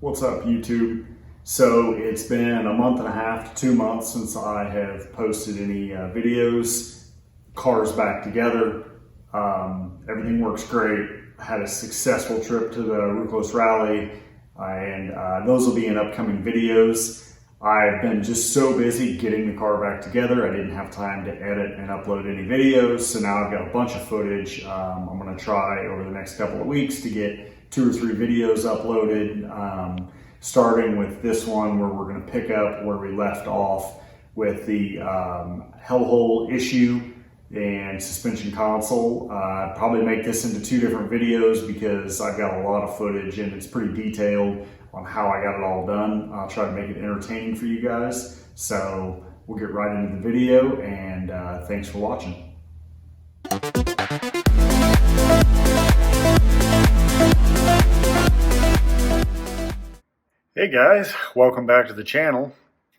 What's up, YouTube? So it's been a month and a half to 2 months since I have posted any videos. Car's back together. Everything works great. I had a successful trip to the Rucos Rally, and those will be in upcoming videos. I've been just so busy getting the car back together, I didn't have time to edit and upload any videos, so now I've got a bunch of footage. I'm going to try over the next couple of weeks to get 2 or 3 videos uploaded, starting with this one where we're going to pick up where we left off with the hellhole issue and suspension console. Probably make this into 2 different videos because I've got a lot of footage and it's pretty detailed on how I got it all done. I'll try to make it entertaining for you guys. So we'll get right into the video, and thanks for watching. Hey guys, welcome back to the channel.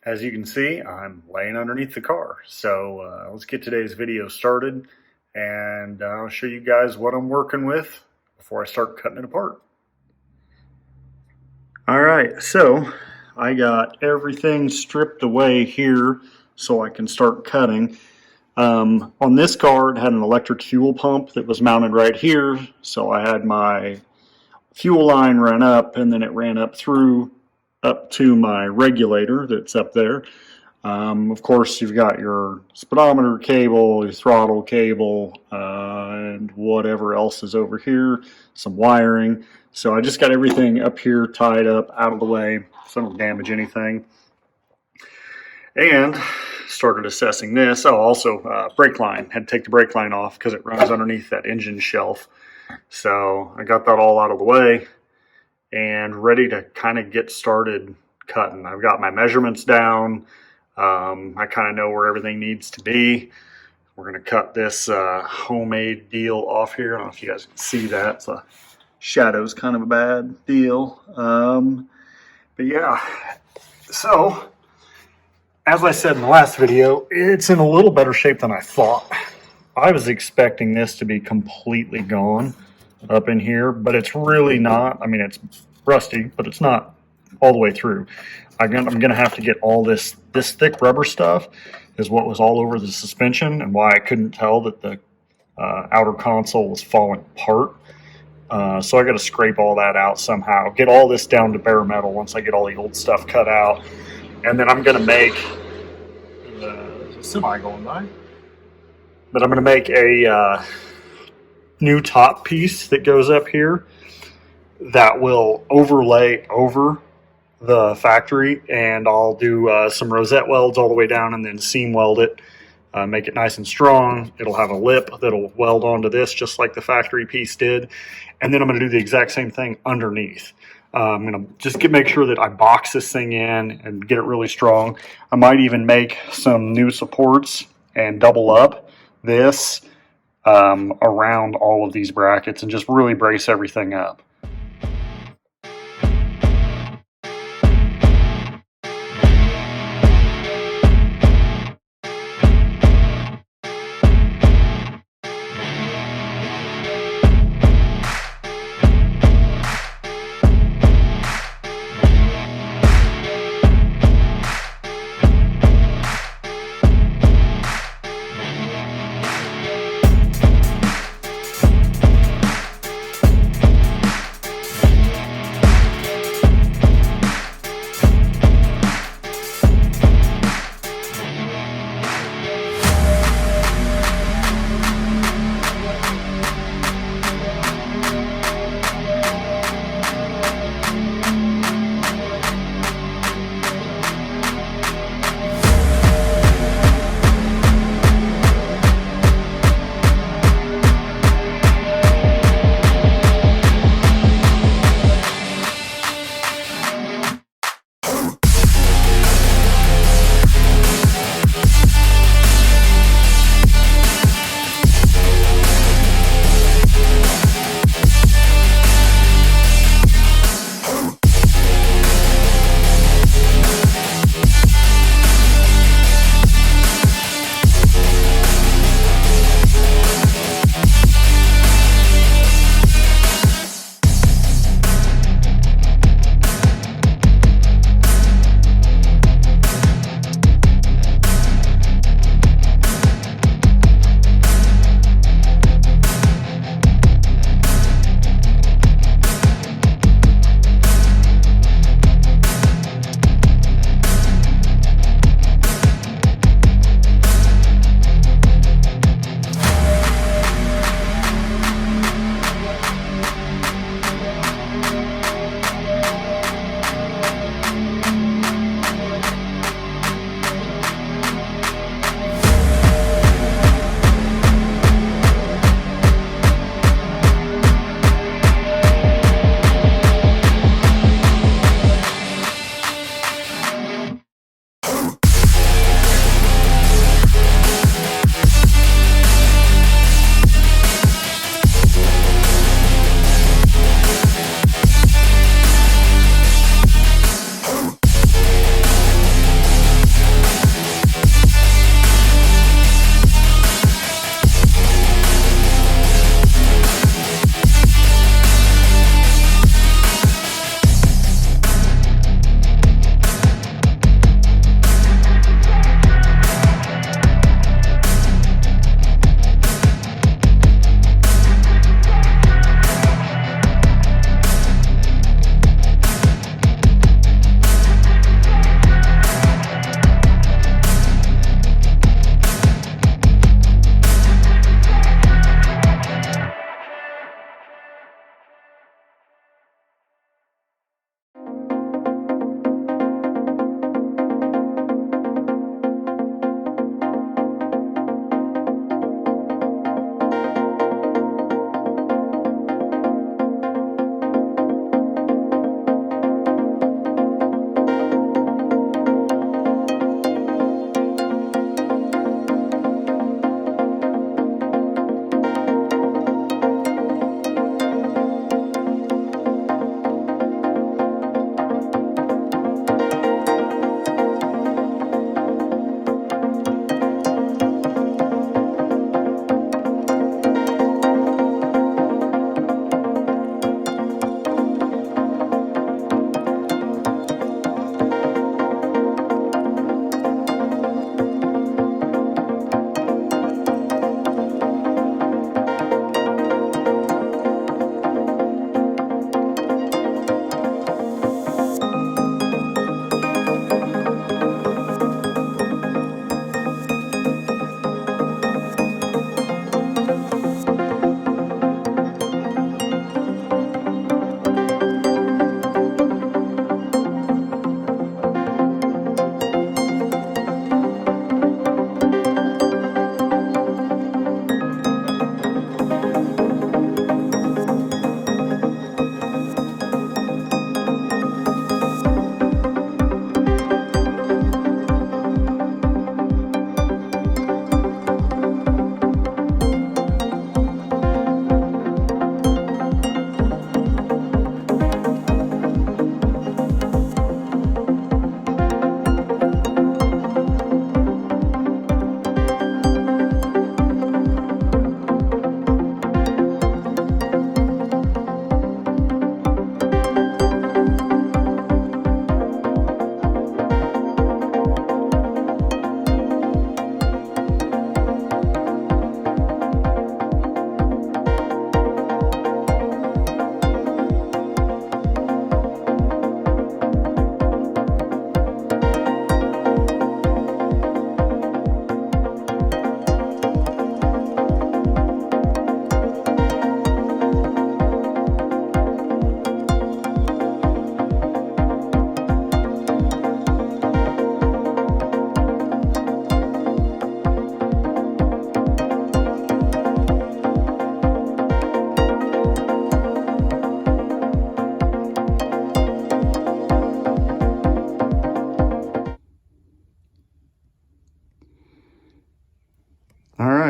As you can see, I'm laying underneath the car. So let's get today's video started, and I'll show you guys what I'm working with before I start cutting it apart. All right, so I got everything stripped away here so I can start cutting. On this car, it had an electric fuel pump that was mounted right here. So I had my fuel line run up, and then it ran up to my regulator that's up there. Of course, you've got your speedometer cable, your throttle cable, and whatever else is over here, some wiring. So I just got everything up here tied up, out of the way, so I don't damage anything. And started assessing this. Oh, also brake line. Had to take the brake line off because it runs underneath that engine shelf. So I got that all out of the way and ready to kind of get started cutting. I've got my measurements down. I kind of know where everything needs to be. We're going to cut this homemade deal off here. I don't know if you guys can see that. It's a shadow's kind of a bad deal. But yeah, so as I said in the last video, it's in a little better shape than I thought. I was expecting this to be completely gone up in here, but it's really not. I mean, it's rusty, but it's not all the way through. I'm gonna have to get all this thick rubber stuff is what was all over the suspension, and why I couldn't tell that the outer console was falling apart. So I got to scrape all that out somehow, get all this down to bare metal once I get all the old stuff cut out, and then I'm gonna make the semi going by. But I'm gonna make a new top piece that goes up here that will overlay over the factory, and I'll do some rosette welds all the way down and then seam weld it, make it nice and strong. It'll have a lip that'll weld onto this just like the factory piece did, and then I'm going to do the exact same thing underneath. I'm going to just make sure that I box this thing in and get it really strong. I might even make some new supports and double up this around all of these brackets and just really brace everything up.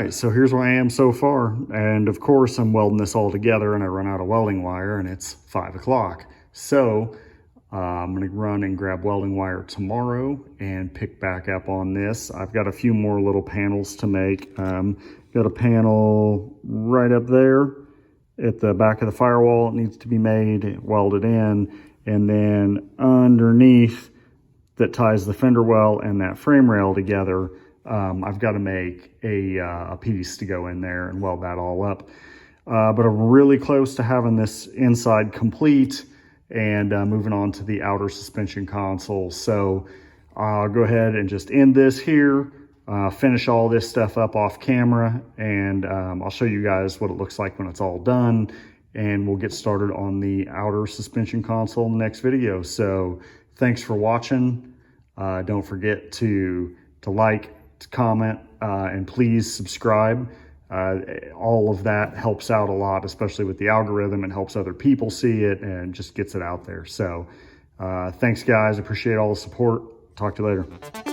right, so here's where I am so far. And of course, I'm welding this all together and I run out of welding wire and it's 5 o'clock. So I'm gonna run and grab welding wire tomorrow and pick back up on this. I've got a few more little panels to make. Got a panel right up there at the back of the firewall. It needs to be made, welded in, and then underneath that ties the fender well and that frame rail together, I've got to make a piece to go in there and weld that all up. But I'm really close to having this inside complete and moving on to the outer suspension console. So I'll go ahead and just end this here, finish all this stuff up off camera, and I'll show you guys what it looks like when it's all done. And we'll get started on the outer suspension console in the next video. So thanks for watching. Don't forget to like, to comment, and please subscribe. All of that helps out a lot, especially with the algorithm. It helps other people see it and just gets it out there. So thanks guys, appreciate all the support. Talk to you later.